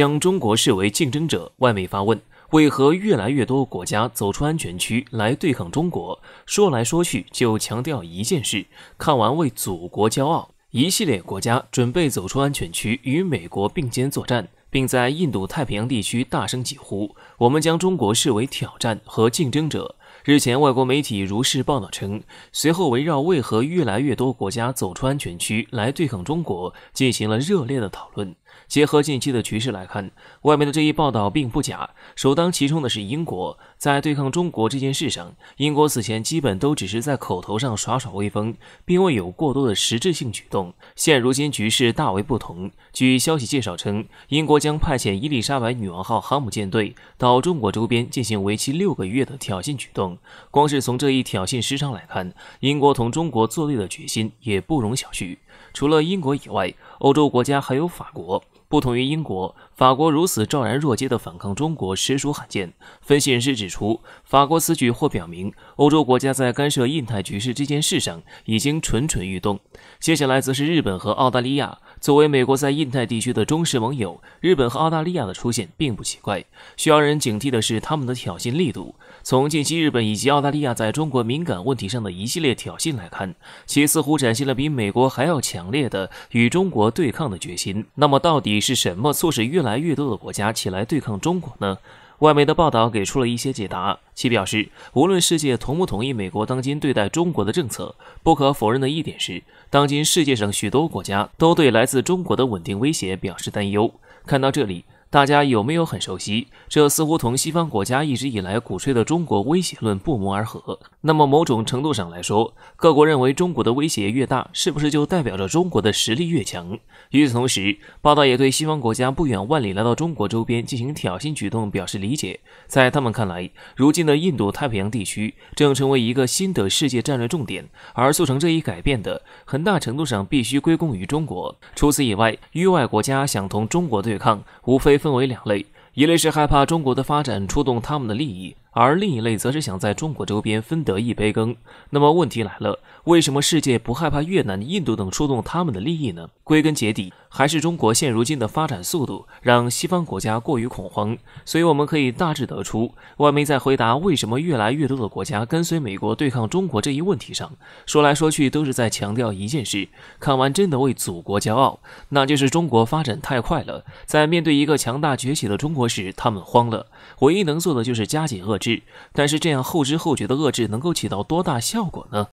将中国视为竞争者。外媒发问：为何越来越多国家走出安全区来对抗中国？说来说去就强调一件事：看完为祖国骄傲。一系列国家准备走出安全区，与美国并肩作战，并在印度太平洋地区大声疾呼：我们将中国视为挑战和竞争者。日前，外国媒体如是报道称，随后围绕为何越来越多国家走出安全区来对抗中国进行了热烈的讨论。结合近期的局势来看，外媒的这一报道并不假。首当其冲的是英国，在对抗中国这件事上，英国此前基本都只是在口头上耍耍威风，并未有过多的实质性举动。现如今局势大为不同。据消息介绍称，英国将派遣伊丽莎白女王号航母舰队到中国周边进行为期6个月的挑衅举动。光是从这一挑衅时长来看，英国同中国作对的决心也不容小觑。除了英国以外，欧洲国家还有法国。不同于英国，法国如此昭然若揭地反抗中国实属罕见。分析人士指出，法国此举或表明欧洲国家在干涉印太局势这件事上已经蠢蠢欲动。接下来则是日本和澳大利亚。作为美国在印太地区的忠实盟友，日本和澳大利亚的出现并不奇怪。需要人警惕的是他们的挑衅力度。从近期日本以及澳大利亚在中国敏感问题上的一系列挑衅来看，其似乎展现了比美国还要强烈的与中国对抗的决心。那么到底是什么促使越来越多的国家起来对抗中国呢？外媒的报道给出了一些解答，其表示，无论世界同不同意美国当今对待中国的政策，不可否认的一点是，当今世界上许多国家都对来自中国的稳定威胁表示担忧。看到这里，大家有没有很熟悉？这似乎同西方国家一直以来鼓吹的中国威胁论不谋而合。那么某种程度上来说，各国认为中国的威胁越大，是不是就代表着中国的实力越强？与此同时，报道也对西方国家不远万里来到中国周边进行挑衅举动表示理解。在他们看来，如今的印度太平洋地区正成为一个新的世界战略重点，而促成这一改变的很大程度上必须归功于中国。除此以外，域外国家想同中国对抗，无非分为两类，一类是害怕中国的发展触动他们的利益，而另一类则是想在中国周边分得一杯羹。那么问题来了，为什么世界不害怕越南、印度等触动他们的利益呢？归根结底，还是中国现如今的发展速度让西方国家过于恐慌。所以我们可以大致得出，外媒在回答为什么越来越多的国家跟随美国对抗中国这一问题上，说来说去都是在强调一件事：看完真的为祖国骄傲，那就是中国发展太快了，在面对一个强大崛起的中国时，他们慌了，唯一能做的就是加紧遏制。但是这样后知后觉的遏制能够起到多大效果呢？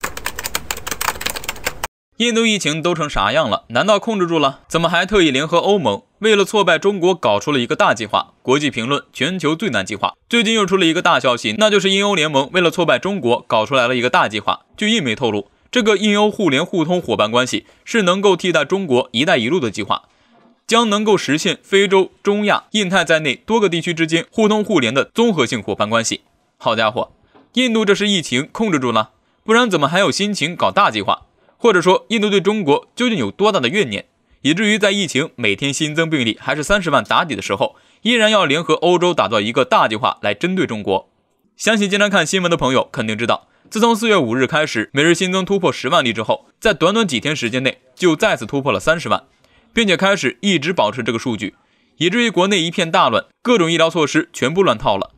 印度疫情都成啥样了？难道控制住了？怎么还特意联合欧盟，为了挫败中国搞出了一个大计划？国际评论全球最难计划。最近又出了一个大消息，那就是印欧联盟为了挫败中国搞出来了一个大计划。据印媒透露，这个印欧互联互通伙伴关系是能够替代中国一带一路的计划，将能够实现非洲、中亚、印太在内多个地区之间互通互联的综合性伙伴关系。好家伙，印度这是疫情控制住了，不然怎么还有心情搞大计划？或者说，印度对中国究竟有多大的怨念，以至于在疫情每天新增病例还是30万打底的时候，依然要联合欧洲打造一个大计划来针对中国？相信经常看新闻的朋友肯定知道，自从4月5日开始每日新增突破10万例之后，在短短几天时间内就再次突破了30万，并且开始一直保持这个数据，以至于国内一片大乱，各种医疗措施全部乱套了，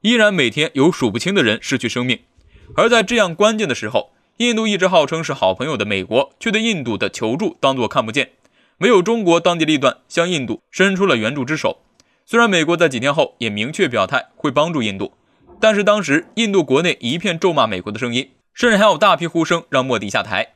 依然每天有数不清的人失去生命。而在这样关键的时候，印度一直号称是好朋友的美国却对印度的求助当作看不见，唯有中国当机立断向印度伸出了援助之手。虽然美国在几天后也明确表态会帮助印度，但是当时印度国内一片咒骂美国的声音，甚至还有大批呼声让莫迪下台。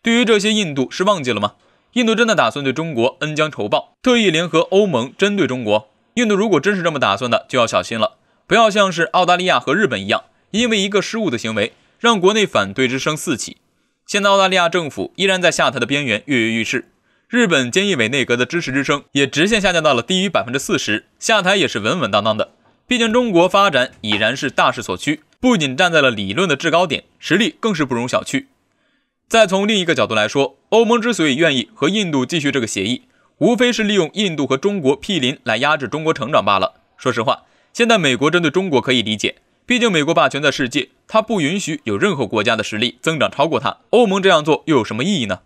对于这些，印度是忘记了吗？印度真的打算对中国恩将仇报，特意联合欧盟针对中国？印度如果真是这么打算的，就要小心了，不要像是澳大利亚和日本一样，因为一个失误的行为让国内反对之声四起。现在澳大利亚政府依然在下台的边缘跃跃欲试，日本菅义伟内阁的支持之声也直线下降到了低于 40%， 下台也是稳稳当当的。毕竟中国发展已然是大势所趋，不仅站在了理论的制高点，实力更是不容小觑。再从另一个角度来说，欧盟之所以愿意和印度继续这个协议，无非是利用印度和中国毗邻来压制中国成长罢了。说实话，现在美国针对中国可以理解，毕竟美国霸权在世界，它不允许有任何国家的实力增长超过它。欧盟这样做又有什么意义呢？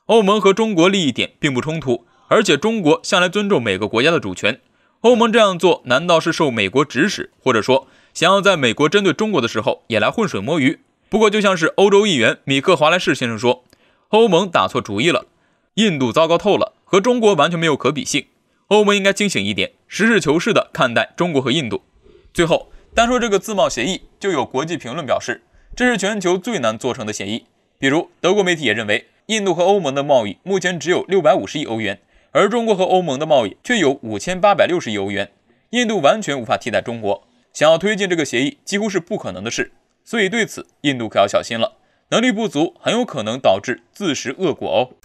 欧盟和中国利益点并不冲突，而且中国向来尊重每个国家的主权。欧盟这样做难道是受美国指使，或者说想要在美国针对中国的时候也来浑水摸鱼？不过就像是欧洲议员米克·华莱士先生说，欧盟打错主意了，印度糟糕透了，和中国完全没有可比性。欧盟应该清醒一点，实事求是地看待中国和印度。最后，单说这个自贸协议，就有国际评论表示，这是全球最难做成的协议。比如德国媒体也认为，印度和欧盟的贸易目前只有650亿欧元，而中国和欧盟的贸易却有5860亿欧元，印度完全无法替代中国，想要推进这个协议几乎是不可能的事。所以对此，印度可要小心了，能力不足很有可能导致自食恶果哦。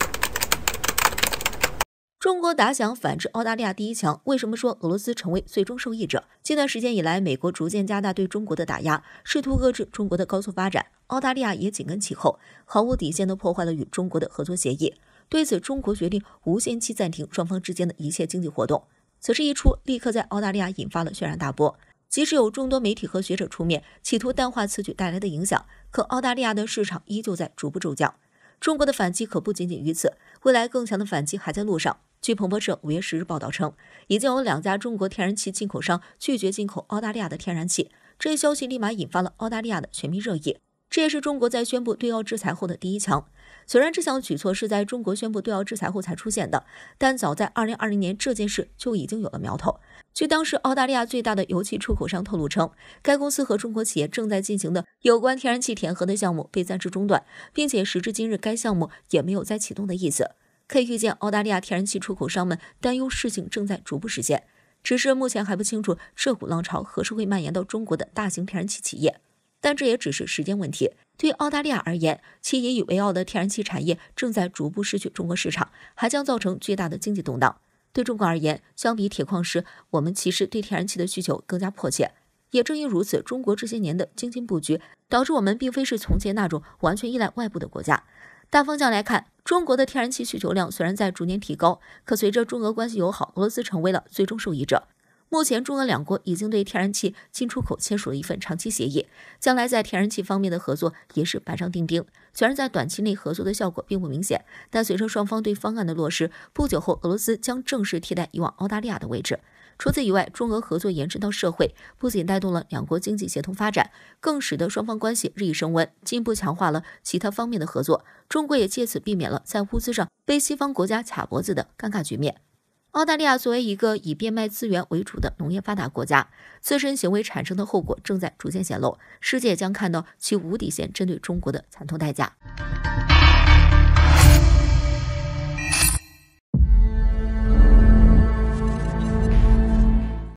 中国打响反制澳大利亚第一枪，为什么说俄罗斯成为最终受益者？近段时间以来，美国逐渐加大对中国的打压，试图遏制中国的高速发展。澳大利亚也紧跟其后，毫无底线地破坏了与中国的合作协议。对此，中国决定无限期暂停双方之间的一切经济活动。此事一出，立刻在澳大利亚引发了轩然大波。即使有众多媒体和学者出面，企图淡化此举带来的影响，可澳大利亚的市场依旧在逐步骤降。中国的反击可不仅仅于此，未来更强的反击还在路上。据彭博社5月10日报道称，已经有2家中国天然气进口商拒绝进口澳大利亚的天然气，这一消息立马引发了澳大利亚的全民热议。这也是中国在宣布对澳制裁后的第一枪。虽然这项举措是在中国宣布对澳制裁后才出现的，但早在2020年这件事就已经有了苗头。据当时澳大利亚最大的油气出口商透露称，该公司和中国企业正在进行的有关天然气填河的项目被暂时中断，并且时至今日该项目也没有再启动的意思。可以预见，澳大利亚天然气出口商们担忧事情正在逐步实现，只是目前还不清楚这股浪潮何时会蔓延到中国的大型天然气企业，但这也只是时间问题。对澳大利亚而言，其引以为傲的天然气产业正在逐步失去中国市场，还将造成巨大的经济动荡。对中国而言，相比铁矿石，我们其实对天然气的需求更加迫切。也正因如此，中国这些年的精心布局，导致我们并非是从前那种完全依赖外部的国家。大方向来看，中国的天然气需求量虽然在逐年提高，可随着中俄关系友好，俄罗斯成为了最终受益者。目前，中俄两国已经对天然气进出口签署了一份长期协议，将来在天然气方面的合作也是板上钉钉。虽然在短期内合作的效果并不明显，但随着双方对方案的落实，不久后俄罗斯将正式替代以往澳大利亚的位置。除此以外，中俄合作延伸到社会，不仅带动了两国经济协同发展，更使得双方关系日益升温，进一步强化了其他方面的合作。中国也借此避免了在物资上被西方国家卡脖子的尴尬局面。澳大利亚作为一个以变卖资源为主的农业发达国家，自身行为产生的后果正在逐渐显露，世界将看到其无底线针对中国的惨痛代价。